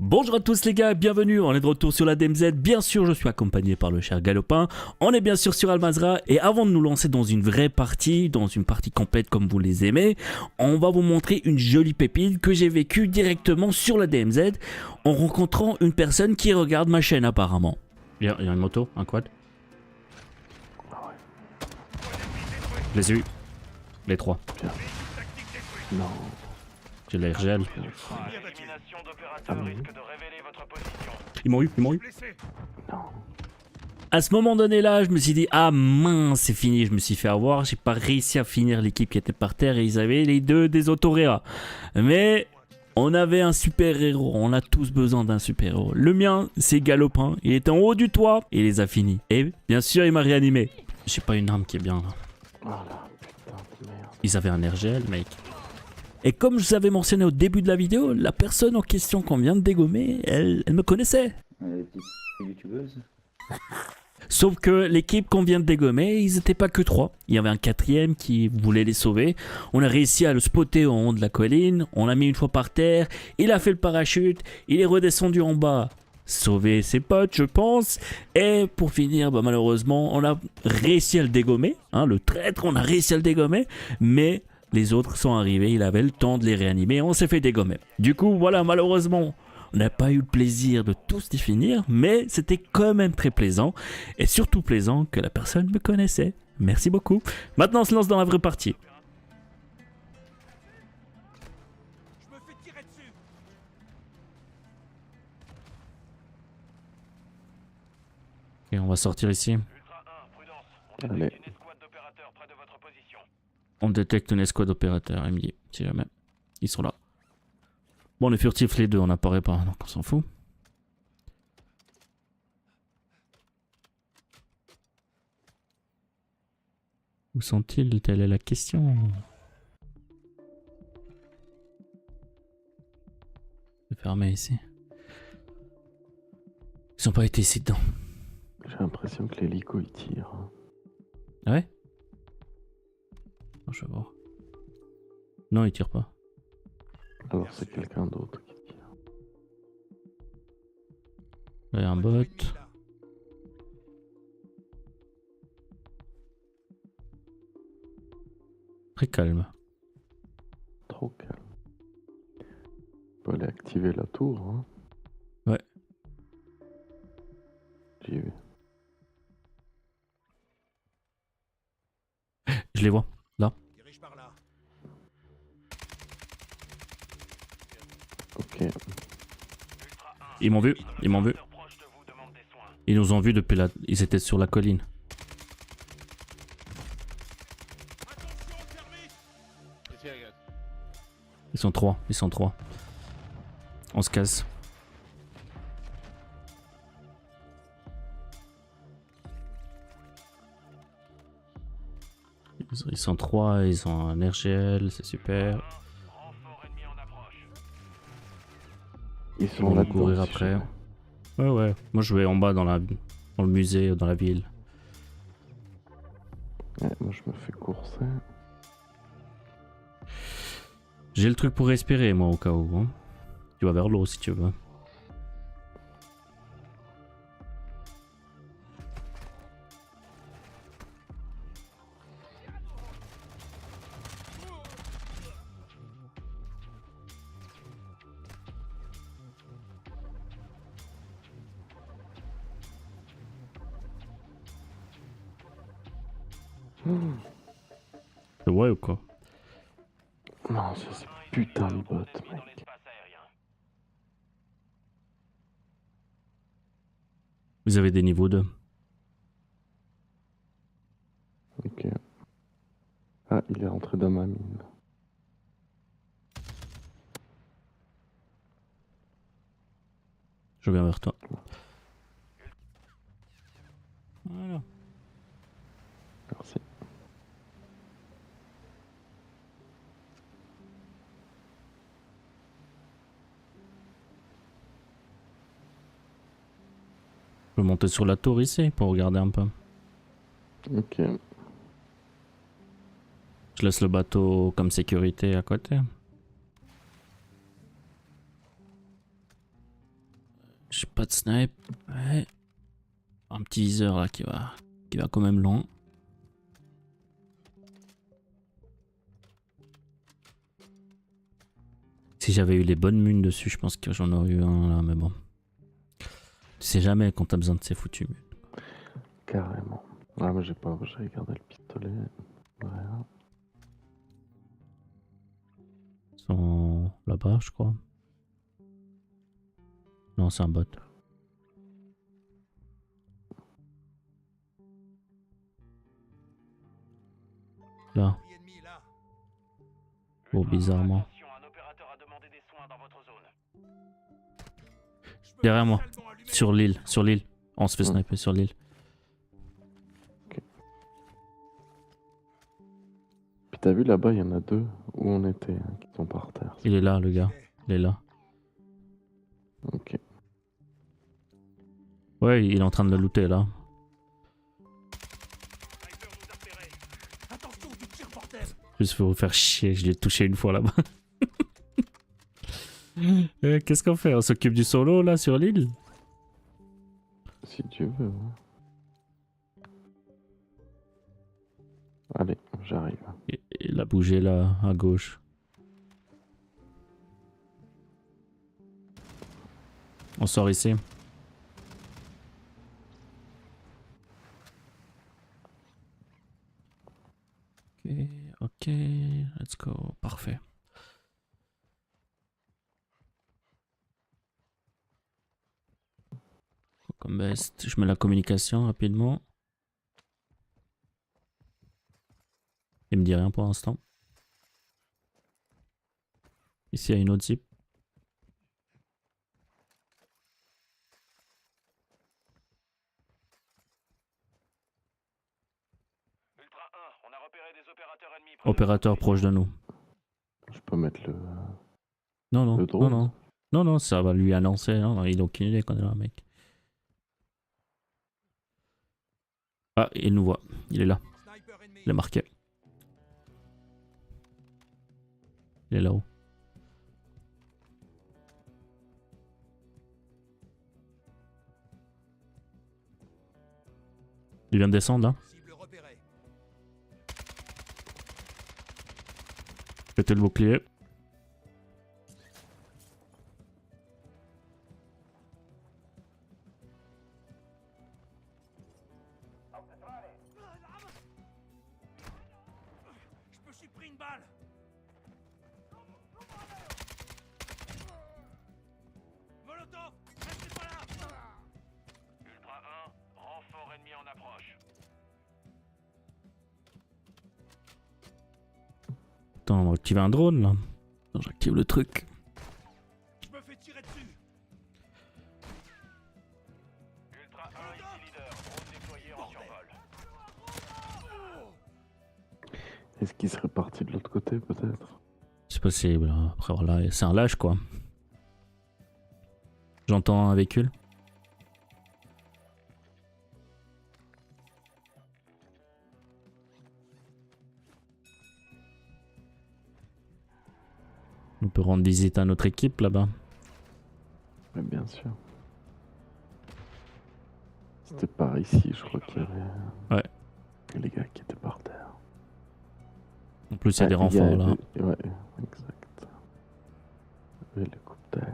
Bonjour à tous les gars, bienvenue, on est de retour sur la DMZ. Bien sûr, je suis accompagné par le cher Galopin. On est bien sûr sur Al Mazrah. Et avant de nous lancer dans une vraie partie, dans une partie complète comme vous les aimez, on va vous montrer une jolie pépite que j'ai vécue directement sur la DMZ en rencontrant une personne qui regarde ma chaîne apparemment. Il y a une moto, un quad. Je les ai eu. Les trois. Non. J'ai la RGL. Ah oui. Ils m'ont eu. Non. À ce moment donné là, je me suis dit ah mince c'est fini, je me suis fait avoir, j'ai pas réussi à finir l'équipe qui était par terre et ils avaient les deux des autoréas. Mais on avait un super héros, on a tous besoin d'un super héros. Le mien c'est Galopin, il était en haut du toit et il les a finis. Et bien sûr il m'a réanimé. J'ai pas une arme qui est bien là. Voilà, putain de merde. Ils avaient un RGL mec. Et comme je vous avais mentionné au début de la vidéo, la personne en question qu'on vient de dégommer, elle me connaissait. Les petites youtubeuses. Sauf que l'équipe qu'on vient de dégommer, ils n'étaient pas que trois. Il y avait un quatrième qui voulait les sauver. On a réussi à le spotter au haut de la colline. On l'a mis une fois par terre. Il a fait le parachute. Il est redescendu en bas. Sauver ses potes, je pense. Et pour finir, bah, malheureusement, on a réussi à le dégommer. Hein, le traître, on a réussi à le dégommer. Mais les autres sont arrivés. Il avait le temps de les réanimer. On s'est fait dégommer. Du coup, voilà, malheureusement... On n'a pas eu le plaisir de tous y finir, mais c'était quand même très plaisant. Et surtout plaisant que la personne me connaissait. Merci beaucoup. Maintenant, on se lance dans la vraie partie. Et on va sortir ici. Allez. On détecte une escouade d'opérateurs, il me dit, si jamais. Ils sont là. Bon, on est furtifs les deux, on n'apparaît pas, donc on s'en fout. Où sont-ils? Telle est la question. C'est fermé ici. Ils ont pas été ici dedans. J'ai l'impression que l'hélico il tire. Ah ouais? Non, je vais voir. Non, ils tirent pas. Alors c'est quelqu'un d'autre qui tire. Il y a un bot. Très calme. Trop calme. On peut aller activer la tour. Hein. Ouais. J'y vais. Je les vois, là. Ok. Ils m'ont vu, ils m'ont vu. Ils nous ont vu depuis là. Ils étaient sur la colline. Ils sont trois, ils sont trois. On se casse. Ils sont trois, ils ont un RGL, c'est super. Ils Ils sont vont là nous courir après. Ouais, ouais. Moi, je vais en bas dans le musée, dans la ville. Ouais, moi je me fais courser. J'ai le truc pour respirer, moi, au cas où. Hein. Tu vas vers l'eau si tu veux. C'est vrai ou quoi? Non, c'est putain de bot, mec. Vous avez des niveaux 2. Ok. Ah, il est rentré dans ma mine. Je viens vers toi. Voilà. Merci. Je peux monter sur la tour ici pour regarder un peu. Ok. Je laisse le bateau comme sécurité à côté. J'ai pas de snipe. Ouais. Un petit viseur là qui va quand même loin. Si j'avais eu les bonnes munes dessus, je pense que j'en aurais eu un là, mais bon. Tu sais jamais quand t'as besoin de ces foutues munes. Carrément. Ah, mais j'ai gardé le pistolet. Rien. Ils sont là-bas, je crois. Non, c'est un bot. Là. Oh, bizarrement. Derrière moi. Sur l'île. On se fait sniper sur l'île. Puis t'as vu là-bas, il y en a deux où on était, hein, qui sont par terre. Il est là, le gars. Il est là. Ok. Ouais, il est en train de le looter là. Juste pour vous faire chier, je l'ai touché une fois là-bas. Qu'est-ce qu'on fait? On s'occupe du solo là sur l'île? Si tu veux. Ouais. Allez, j'arrive. Il a bougé là, à gauche. On sort ici. Ok, let's go. Parfait. Comme best, je mets la communication rapidement. Il me dit rien pour l'instant. Ici, il y a une autre zip. Opérateur proche de nous. Je peux mettre le. Non, non, le drone. non, non. Non, non, ça va lui annoncer. Non, non, il a aucune idée qu'on est là, mec. Ah, il nous voit. Il est là. Il est marqué. Il est là-haut. Il vient de descendre là. Péter le bouclier. Je me suis pris une balle. Molotov, restez pas là. Ultra 1, renfort ennemi en approche. Attends, on va activer un drone là. Attends, j'active le truc. Je me fais tirer dessus. Ultra 1 ici leader, drone déployé en survol. Est-ce qu'il serait parti de l'autre côté peut-être? C'est possible. Après voilà, c'est un lâche quoi. J'entends un véhicule. On peut rendre visite à notre équipe là-bas. Mais bien sûr. C'était par ici, je crois qu'il y avait. Ouais. Les gars qui étaient par terre. En plus, il y a des renforts là. Ouais, exact. Hélicoptère.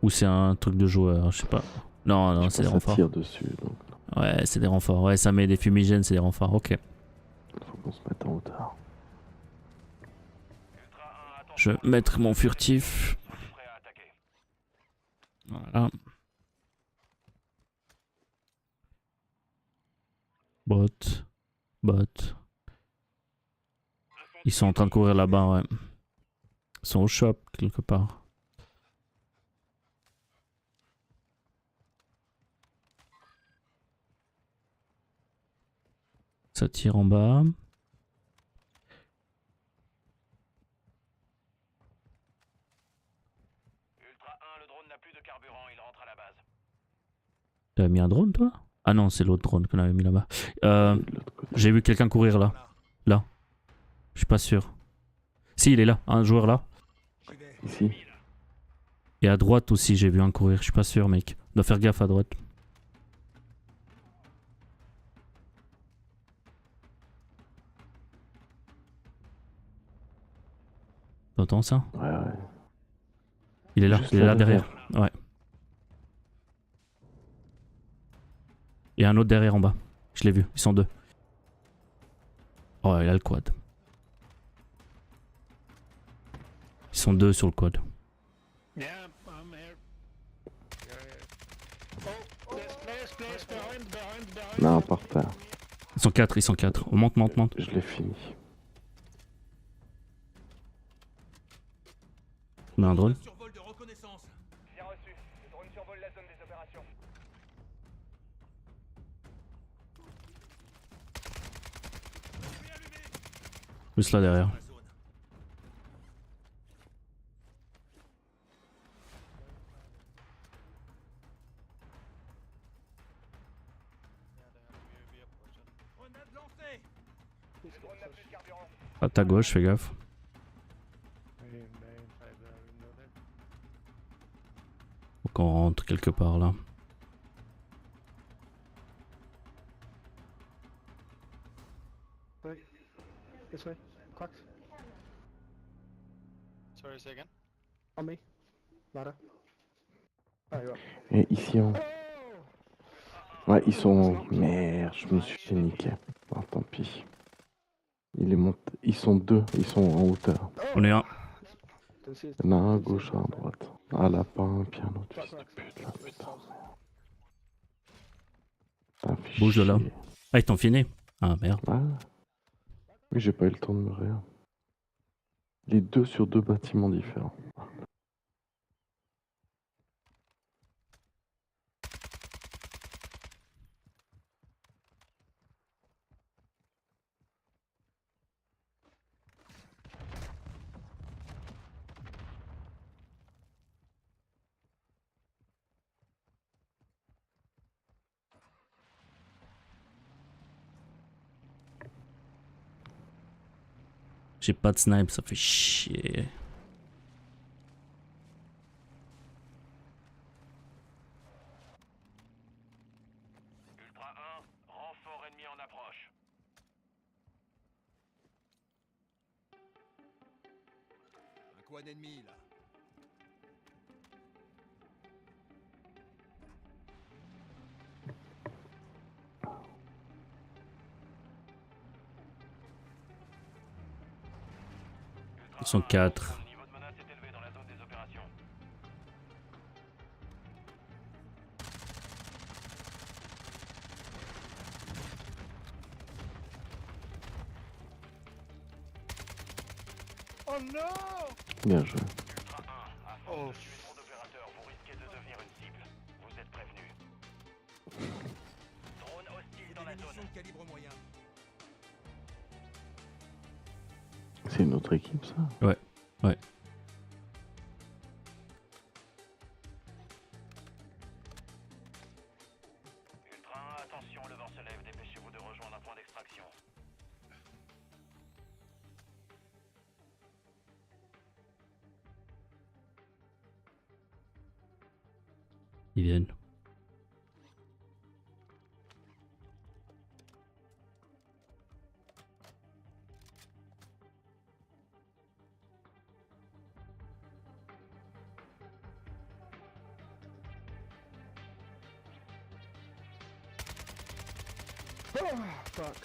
Ou c'est un truc de joueur, je sais pas. Non, non, c'est des renforts. Ça tire dessus, donc. Ouais, c'est des renforts. Ouais, ça met des fumigènes, c'est des renforts. Ok. Il faut qu'on se mette en hauteur. Je vais mettre mon furtif. Voilà. Bot. Ils sont en train de courir là-bas, ouais. Ils sont au shop, quelque part. Ça tire en bas. T'avais mis un drone toi? Ah non, c'est l'autre drone qu'on avait mis là-bas. J'ai vu quelqu'un courir là. Là. Je suis pas sûr. Si, il est là. Un joueur là. Ici. Il Et à droite aussi, j'ai vu un courir. Je suis pas sûr, mec. On doit faire gaffe à droite. T'entends ça? Ouais, ouais. Il est là, Juste il est là derrière. Ouais. Il y a un autre derrière en bas. Je l'ai vu, ils sont deux. Oh, il a le quad. Ils sont deux sur le quad. Yeah, I'm here. Oh, place, behind. Non, par terre. Ils sont quatre, ils sont quatre. On monte, monte, monte. Je l'ai fini. On a un drone. Survol de reconnaissance. Bien reçu. Le drone survole la zone des opérations. Juste là derrière. La zone. Grenade lancée. Le drone n'a plus de carburant. À ta gauche, fais gaffe. Faut qu'on rentre quelque part là. This way. Crux. Sorry, say again? On me. Ladder. Oh, you're up. Et ici, on... Ouais, ils sont... Merde, je me suis fait niquer. Ah, tant pis. Ils sont deux, ils sont en hauteur. On est un. Didn't see it. Il y en a un à gauche, un à droite. Un lapin, puis un autre fils de pute, là, putain. Putain, fait Bouge de là. chier. Ah, ils t'ont fini. Ah merde. Ah. Oui, j'ai pas eu le temps de me réa. Les deux sur deux bâtiments différents. J'ai pas de snipe, ça fait chier. Ultra 1, renfort ennemi en approche. Un quad ennemi là. Ils sont quatre. Le niveau de menace est élevé dans la zone des opérations. Oh no! Bien joué. Ultra 1, à force Oh, de tuer trop d'opérateurs, vous risquez de devenir une cible. Vous êtes prévenus. Drone hostile dans la zone. Calibre moyen. C'est une autre équipe, ça? Ouais. Ultra 1, attention, le vent se lève. Dépêchez-vous de rejoindre un point d'extraction. Ils viennent. Oh, fuck.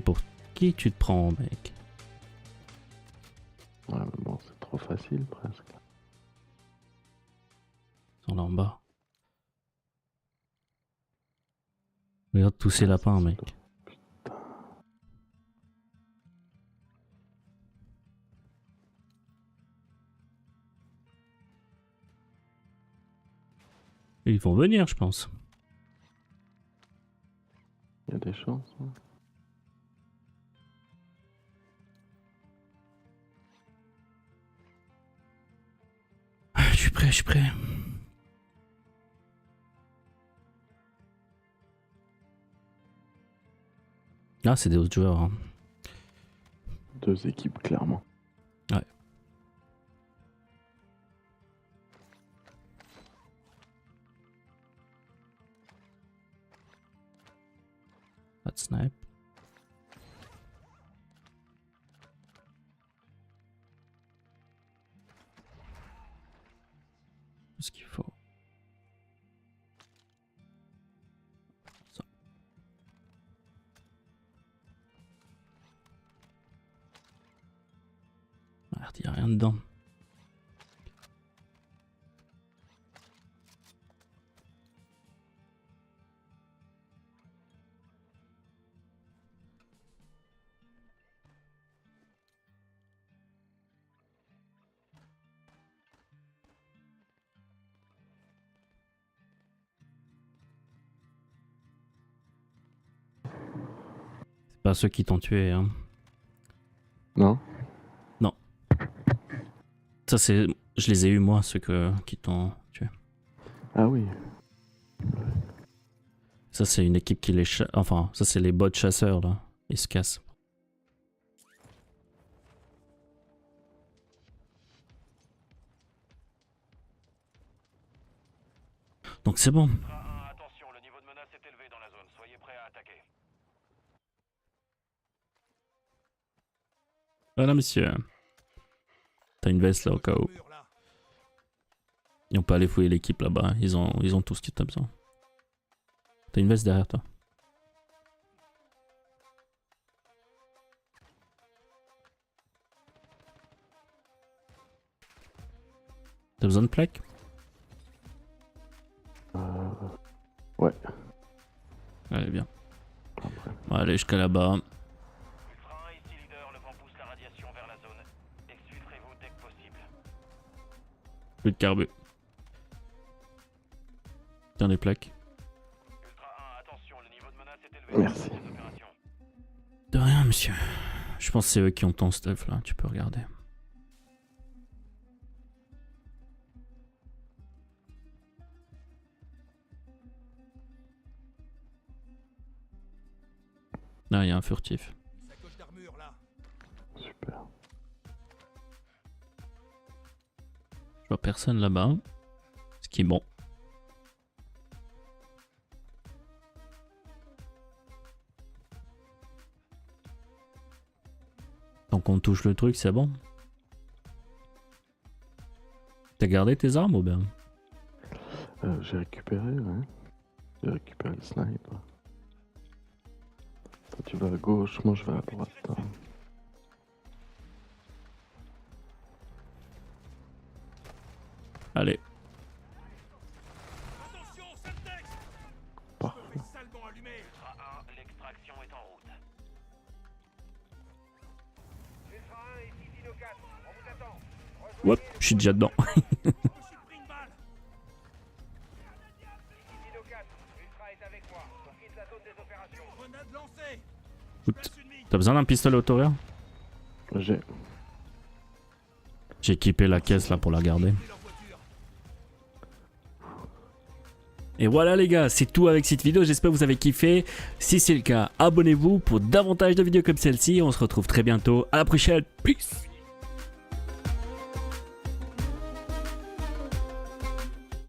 Pour qui tu te prends, mec? Ouais, mais bon, c'est trop facile, presque. Ils sont là en bas. Regarde tous ces lapins, mec. Ils vont venir, je pense. Il y a des chances, hein. Je suis prêt, je suis prêt. Ah, c'est des autres joueurs. Hein. Deux équipes, clairement. Ouais. Pas de snipe. Tout ce qu'il faut. Ça. Merde, y a rien dedans. C'est pas ceux qui t'ont tué, hein. Non? Ça c'est... Je les ai eu moi, ceux qui t'ont tué. Ah oui. Ça c'est une équipe qui les enfin, ça c'est les bots chasseurs là. Ils se cassent. Donc c'est bon. Ultra 1, attention, le niveau de menace est élevé dans la zone. Soyez prêts à attaquer. Voilà monsieur. T'as une veste là au cas où. Et on peut aller fouiller l'équipe là-bas. Ils ont tout ce que t'as besoin. T'as une veste derrière toi. T'as besoin de plaques? Ouais. Allez, bien. Après. Bon, allez jusqu'à là-bas. Ultra 1, ici leader, le vent pousse la radiation vers la zone. Exfiltrez-vous dès que possible. Plus de carbu. Tiens des plaques. Ultra 1, attention, le niveau de menace est élevé. Merci. Dans les opérations. De rien monsieur. Je pense que c'est eux qui ont ton stuff là. Tu peux regarder. Là, il y a un furtif. Sacoche d'armure là. Super. Je vois personne là-bas. Ce qui est bon. Tant qu'on touche le truc, c'est bon. T'as gardé tes armes ou bien? J'ai récupéré, ouais. J'ai récupéré le snipe. Toi, tu vas à gauche, moi je vais à droite. Hein. Allez. Attention, Semtex! Parfait. Salement allumé. Ultra 1, l'extraction est en route. Ultra 1, ici Dino 4, on vous attend. Hop, je suis déjà dedans. Je me suis pris une balle. Ici Dino 4, Ultra est avec moi. On quitte la zone des opérations. Grenade lancée. Écoute, t'as besoin d'un pistolet autoréa? J'ai. J'ai équipé la caisse là pour la garder. Et voilà les gars, c'est tout avec cette vidéo, j'espère que vous avez kiffé. Si c'est le cas, abonnez-vous pour davantage de vidéos comme celle-ci. On se retrouve très bientôt, à la prochaine, peace.